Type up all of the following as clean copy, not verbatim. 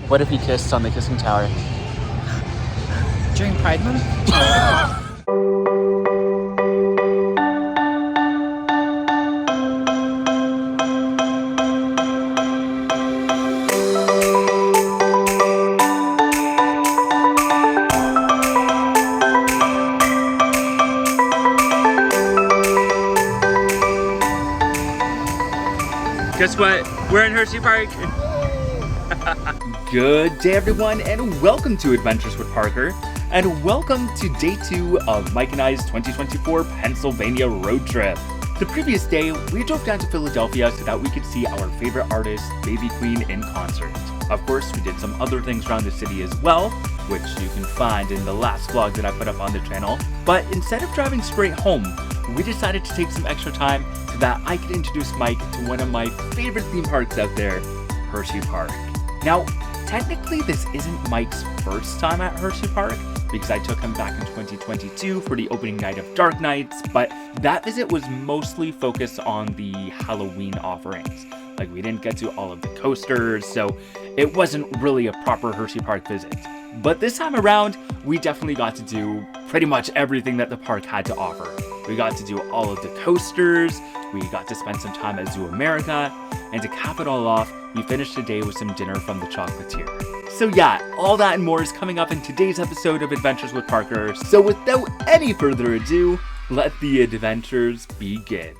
What if he kissed on the kissing tower? During Pride Month? Guess what? We're in Hersheypark. Good day everyone, and welcome to Adventures with Parker, and welcome to day 2 of Mike and I's 2024 Pennsylvania road trip. The previous day, we drove down to Philadelphia so that we could see our favorite artist, Baby Queen, in concert. Of course, we did some other things around the city as well, which you can find in the last vlog that I put up on the channel. But instead of driving straight home, we decided to take some extra time so that I could introduce Mike to one of my favorite theme parks out there, Hersheypark. Now, technically this isn't Mike's first time at Herhseypark, because I took him back in 2022 for the opening night of Dark Nights, but that visit was mostly focused on the Halloween offerings. Like, we didn't get to all of the coasters, so it wasn't really a proper Hersheypark visit. But this time around, we definitely got to do pretty much everything that the park had to offer. We got to do all of the coasters, we got to spend some time at ZooAmerica, and to cap it all off, we finished the day with some dinner from the Chocolatier. So yeah, all that and more is coming up in today's episode of Adventures with Parker, so without any further ado, let the adventures begin.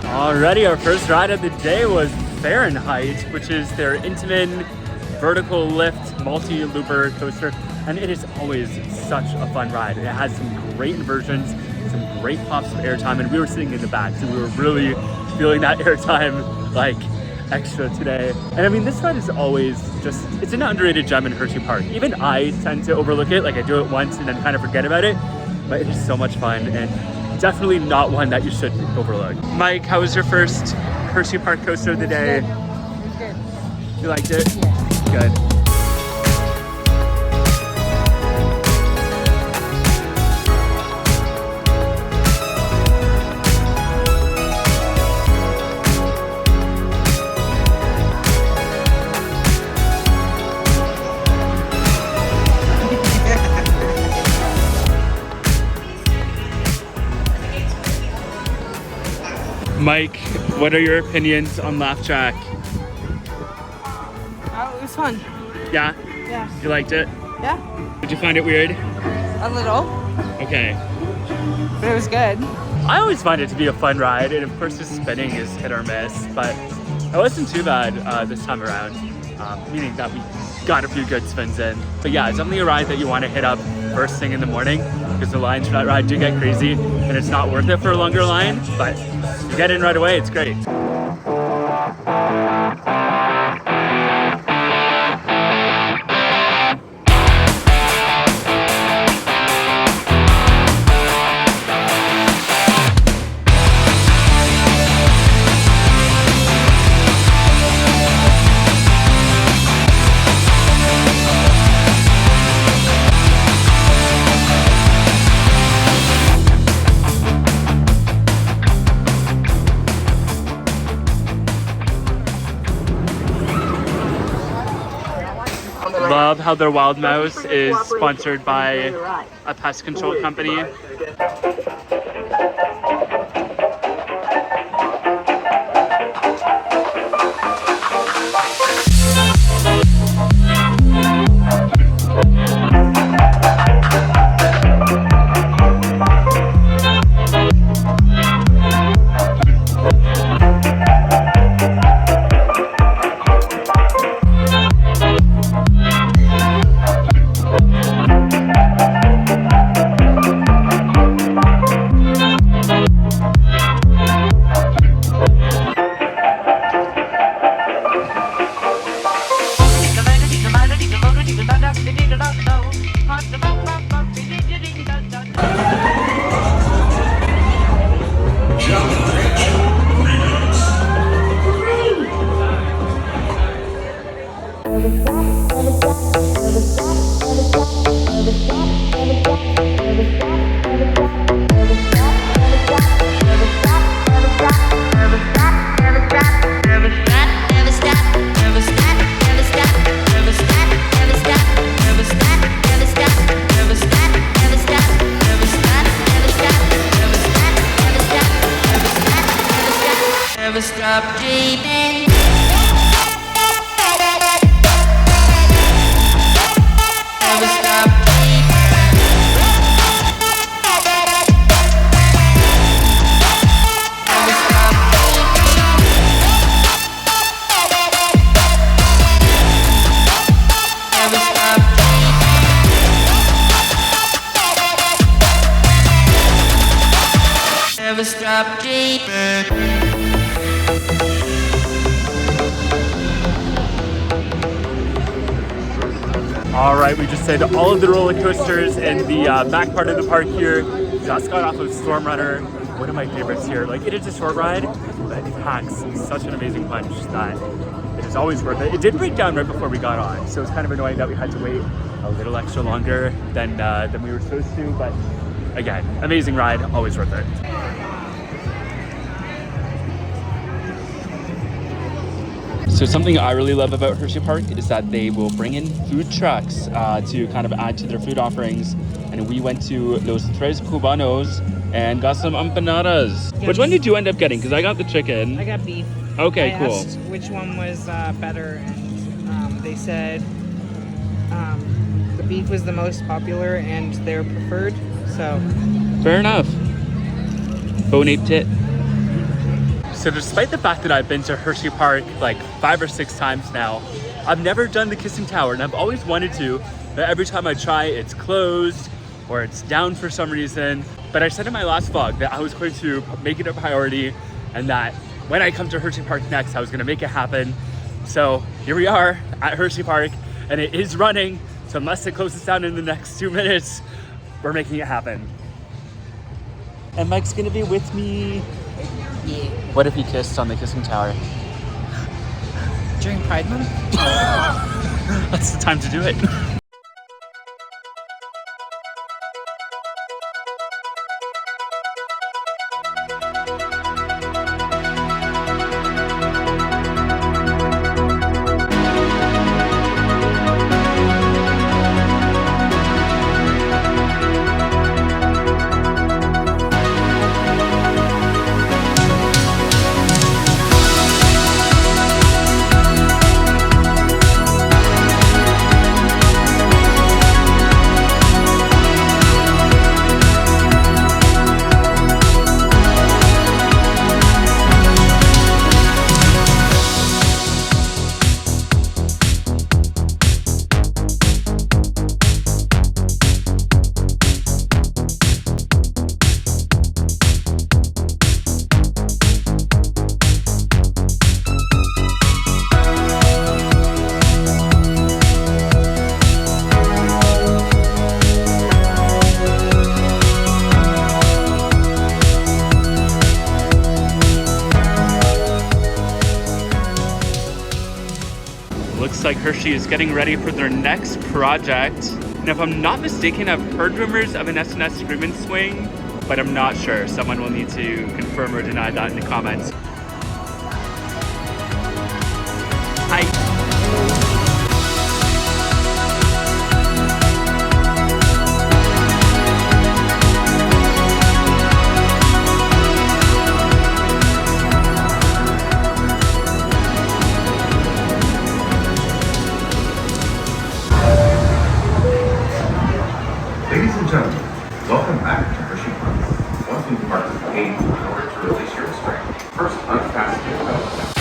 Alrighty, our first ride of the day was Fahrenheit, which is their Intamin vertical lift multi-looper coaster, and it is always such a fun ride. It has some great inversions, some great pops of airtime, and we were sitting in the back, so we were really feeling that airtime like extra today. And I mean, this ride is always just, it's an underrated gem in Hersheypark. Even I tend to overlook it, like I do it once and then kind of forget about it, but it is so much fun, and definitely not one that you should overlook. Mike, how was your first Hersheypark coaster of the day? It was good. You liked it? Yeah. Good. Mike, what are your opinions on Laff Trakk? Oh, it was fun. Yeah? Yeah. You liked it? Yeah. Did you find it weird? A little, Okay. but it was good. I always find it to be a fun ride, and of course the spinning is hit or miss, but it wasn't too bad this time around, meaning that we got a few good spins in. But yeah, it's definitely a ride that you want to hit up first thing in the morning, because the lines for that ride do get crazy, and it's not worth it for a longer line, but you get in right away, it's great. how their wild mouse is sponsored by a pest control company. All right, we just did all of the roller coasters in the back part of the park here. Just got off of Storm Runner, one of my favorites here. Like, it is a short ride, but it packs such an amazing punch that it is always worth it. It did break down right before we got on, so it's kind of annoying that we had to wait a little extra longer than we were supposed to, but again, amazing ride, always worth it. So something I really love about Hersheypark is that they will bring in food trucks to kind of add to their food offerings. And we went to Los Tres Cubanas and got some empanadas. Yes. Which one did you end up getting? Because I got the chicken. I got beef. Okay, I cool. asked which one was better, and they said the beef was the most popular and their preferred. So fair enough. Bone aped it. So despite the fact that I've been to Hersheypark like 5 or 6 times now, I've never done the Kissing Tower, and I've always wanted to, but every time I try, it's closed or it's down for some reason. But I said in my last vlog that I was going to make it a priority and that when I come to Hersheypark next, I was gonna make it happen. So here we are at Hersheypark, and it is running. So unless it closes down in the next 2 minutes, we're making it happen. And Mike's gonna be with me. yeah. What if he kissed on the Kissing Tower? During Pride Month? That's the time to do it. Looks like Hershey is getting ready for their next project. And if I'm not mistaken, I've heard rumors of an SNS agreement swing, but I'm not sure. Someone will need to confirm or deny that in the comments. Hi. Ladies and gentlemen, welcome back to Hersheypark. One theme park is paid in order to release your restraint. First, unfasten your belt.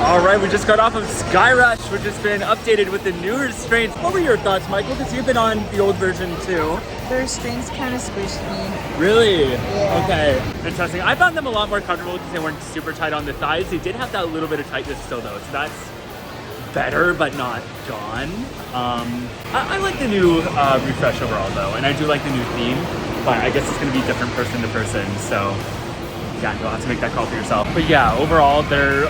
Alright, we just got off of SkyRush, which has been updated with the new restraints. What were your thoughts, Michael? Because you've been on the old version too. The restraints kind of squished me. Really? Yeah. Okay, interesting. I found them a lot more comfortable because they weren't super tight on the thighs. They did have that little bit of tightness still though, so that's better, but not gone. I like the new refresh overall though, and I do like the new theme, but I guess it's going to be different person to person, so yeah, you'll have to make that call for yourself. But yeah, overall, they're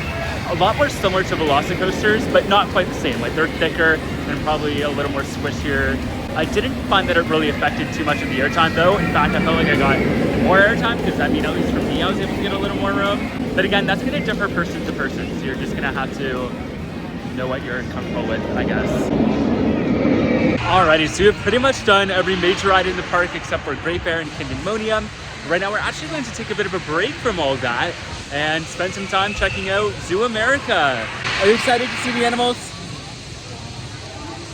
a lot more similar to Velocicoasters, but not quite the same. Like, they're thicker and probably a little more squishier. I didn't find that it really affected too much of the airtime though. In fact, I felt like I got more airtime because, I mean, at least for me, I was able to get a little more room. But again, that's going to differ person to person, so you're just going to have to know what you're comfortable with, I guess. Alrighty, so we've pretty much done every major ride in the park except for Great Bear and Candymonium. Right now, we're actually going to take a bit of a break from all that and spend some time checking out ZooAmerica. Are you excited to see the animals?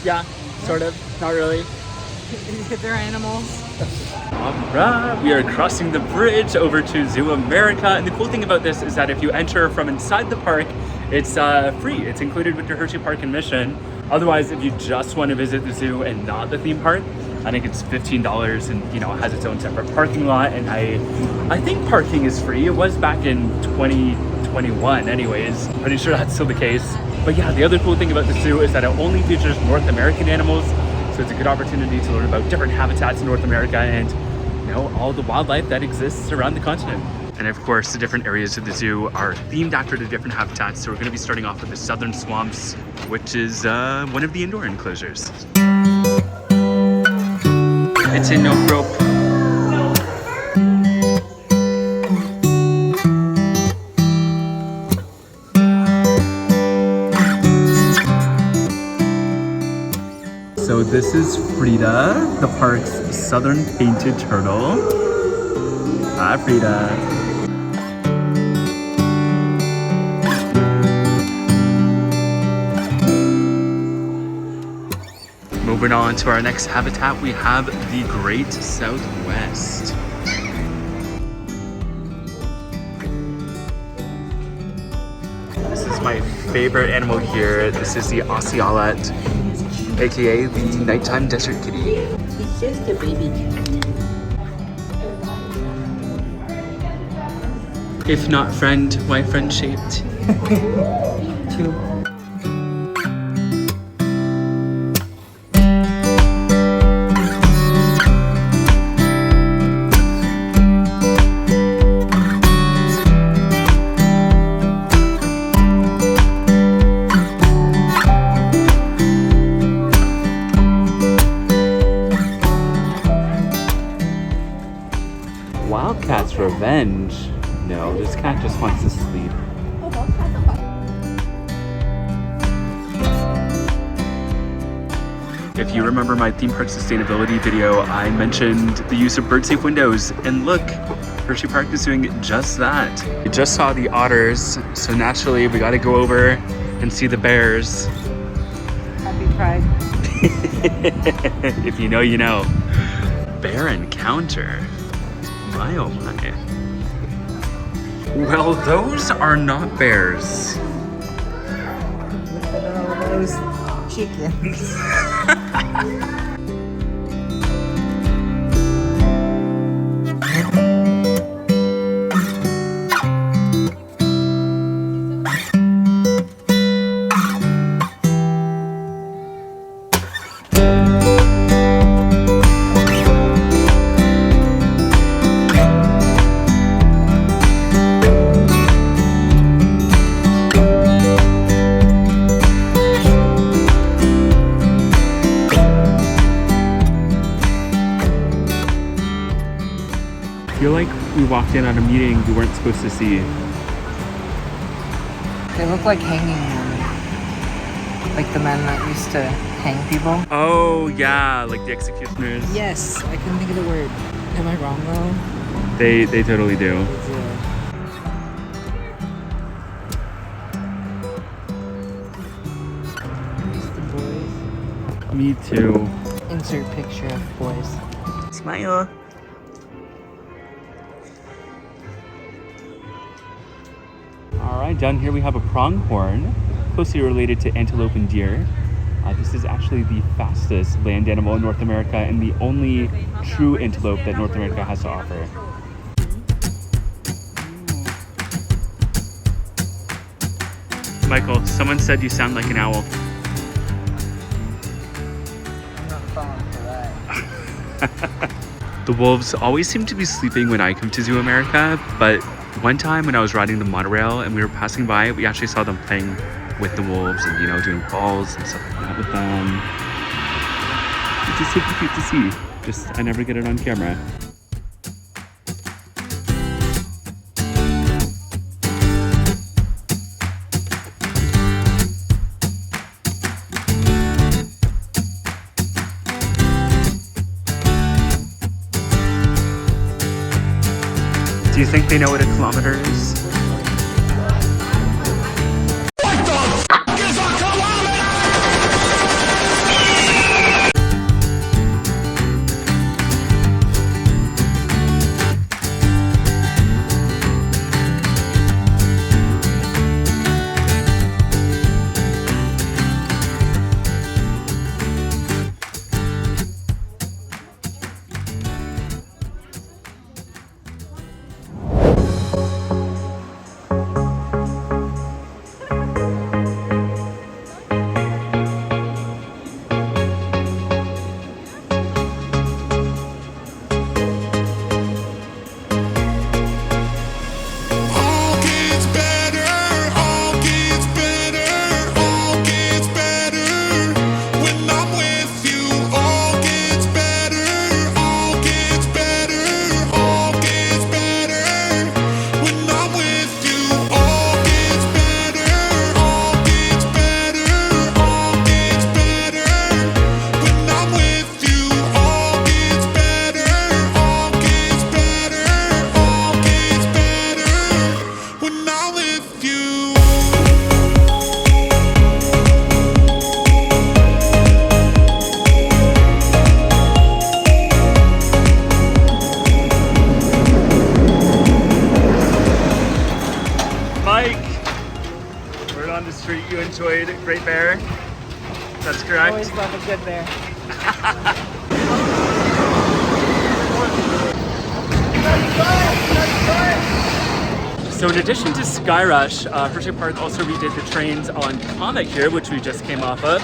Yeah, sort of, not really. They're animals. Alright, we are crossing the bridge over to ZooAmerica, and the cool thing about this is that if you enter from inside the park, it's free. It's included with your Hersheypark admission. Otherwise, if you just want to visit the zoo and not the theme park, I think it's $15 and, you know, it has its own separate parking lot. And I think parking is free. It was back in 2021 anyways. Pretty sure that's still the case. But yeah, the other cool thing about the zoo is that it only features North American animals. So it's a good opportunity to learn about different habitats in North America and, you know, all the wildlife that exists around the continent. And of course, the different areas of the zoo are themed after the different habitats. So we're going to be starting off with the Southern Swamps, which is one of the indoor enclosures. It's in no rope. So this is Frida, the park's southern painted turtle. Hi, Frida. Moving on to our next habitat, we have the Great Southwest. This is my favorite animal here. This is the ocelot, aka the nighttime desert kitty. It's just a baby. If not friend, why friend-shaped? Two. Wildcat's revenge. No, this cat just wants to sleep. If you remember my theme park sustainability video, I mentioned the use of bird-safe windows, and look, Hersheypark is doing just that. We just saw the otters, so naturally we gotta go over and see the bears. Happy Pride. If you know, you know. Bear encounter. My oh my. Well, those are not bears. Look at all those chickens. we walked in on a meeting we weren't supposed to see. They look like hanging men. Like the men that used to hang people. Oh yeah, like the executioners. Yes, I couldn't think of the word. Am I wrong though? They totally do. Here's the boys. Me too. Insert picture of boys. Smile. Alright, down here we have a pronghorn, closely related to antelope and deer. This is actually the fastest land animal in North America and the only true antelope that North America has to offer. Michael, someone said you sound like an owl. I'm not falling for that. The wolves always seem to be sleeping when I come to ZooAmerica, but one time when I was riding the monorail and we were passing by, we actually saw them playing with the wolves and, you know, doing balls and stuff like that with them. It's just super cute to see. Just, I never get it on camera. Do you think they know what a kilometer is? You enjoyed Great Bear? That's correct? Always love a good bear. So in addition to SkyRush, Hersheypark also redid the trains on Comet here, which we just came off of.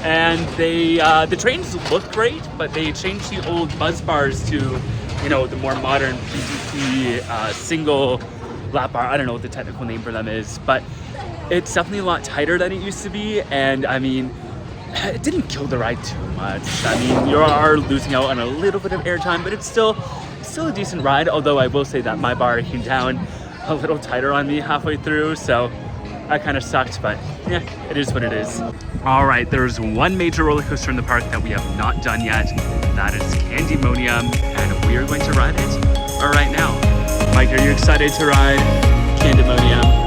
And they, the trains look great, but they changed the old buzz bars to, you know, the more modern PTC single lap bar. I don't know what the technical name for them is, but it's definitely a lot tighter than it used to be. And I mean, it didn't kill the ride too much. I mean, you are losing out on a little bit of airtime, but it's still a decent ride. Although I will say that my bar came down a little tighter on me halfway through, so that kind of sucked, but yeah, it is what it is. All right, there's one major roller coaster in the park that we have not done yet. That is Candymonium, and we are going to ride it right now. Mike, are you excited to ride Candymonium?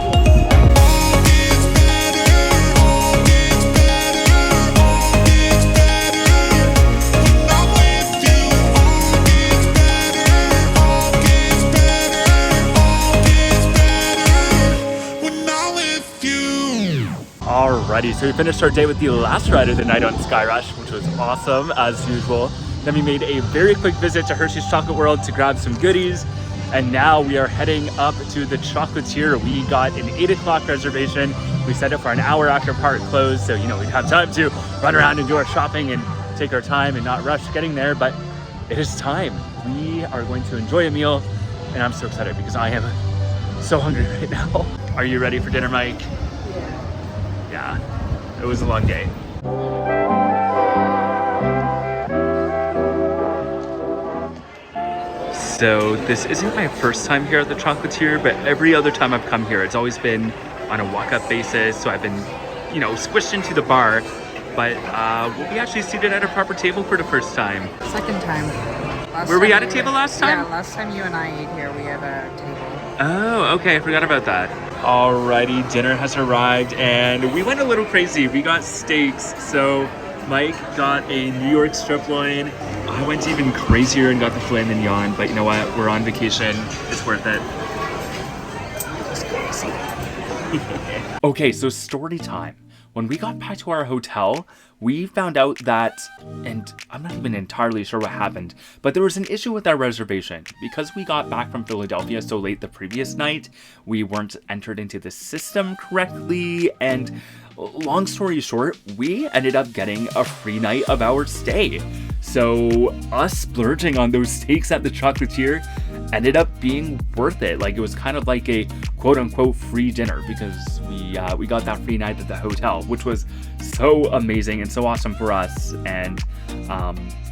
Alrighty, so we finished our day with the last ride of the night on SkyRush, which was awesome as usual. Then we made a very quick visit to Hershey's Chocolate World to grab some goodies. And now we are heading up to the Chocolatier. We got an 8 o'clock reservation. We set it for an hour after park closed, so you know we'd have time to run around and do our shopping and take our time and not rush getting there, but it is time. We are going to enjoy a meal, and I'm so excited because I am so hungry right now. Are you ready for dinner, Mike? Yeah, it was a long day. So this isn't my first time here at the Chocolatier, but every other time I've come here, it's always been on a walk-up basis. So I've been, you know, squished into the bar, but we'll be actually seated at a proper table for the first time. Second time. Were we at a table last time? Yeah, last time you and I ate here, we had a table. Oh, okay, I forgot about that. Alrighty, dinner has arrived and we went a little crazy. We got steaks, so Mike got a New York strip loin. I went even crazier and got the filet mignon, but you know what? We're on vacation. It's worth it. Just crazy. Okay, so story time. When we got back to our hotel, we found out that, and I'm not even entirely sure what happened, but there was an issue with our reservation. Because we got back from Philadelphia so late the previous night, we weren't entered into the system correctly, and long story short, we ended up getting a free night of our stay. So us splurging on those steaks at the Chocolatier ended up being worth it. Like, it was kind of like a quote-unquote free dinner because we got that free night at the hotel, which was so amazing and so awesome for us. And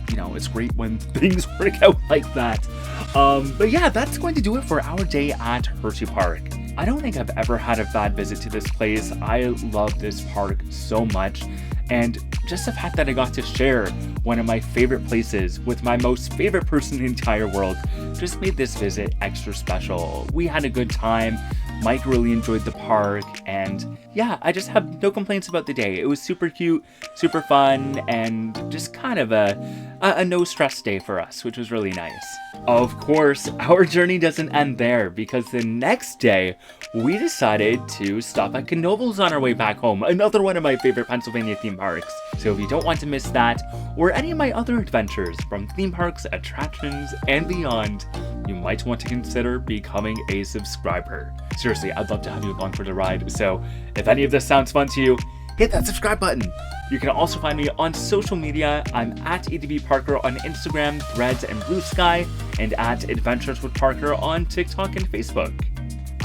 you know, it's great when things work out like that. But yeah, that's going to do it for our day at Hersheypark. I don't think I've ever had a bad visit to this place. I love this park so much. And just the fact that I got to share one of my favorite places with my most favorite person in the entire world just made this visit extra special. We had a good time. Mike really enjoyed the park, and yeah, I just have no complaints about the day. It was super cute, super fun, and just kind of a no stress day for us, which was really nice. Of course, our journey doesn't end there, because the next day we decided to stop at Knoebels on our way back home, another one of my favorite Pennsylvania theme parks. So if you don't want to miss that, or any of my other adventures from theme parks, attractions, and beyond, you might want to consider becoming a subscriber. Seriously, I'd love to have you along for the ride, so if any of this sounds fun to you, hit that subscribe button. You can also find me on social media. I'm at ADVParker on Instagram, Threads, and Blue Sky, and at Adventures with Parker on TikTok and Facebook.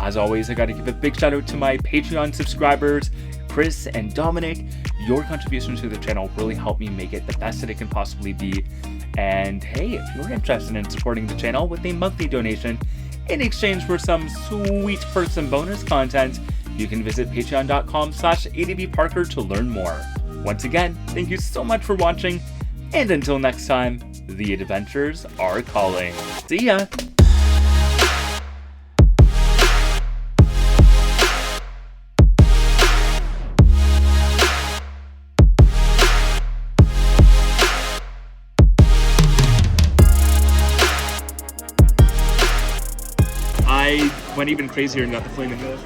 As always, I gotta give a big shout out to my Patreon subscribers, Chris and Dominic. Your contributions to the channel really help me make it the best that it can possibly be. And hey, if you're interested in supporting the channel with a monthly donation in exchange for some sweet perks and bonus content, you can visit patreon.com/ADVParker to learn more. Once again, thank you so much for watching, and until next time, the adventures are calling. See ya! I went even crazier and got the flaming nose.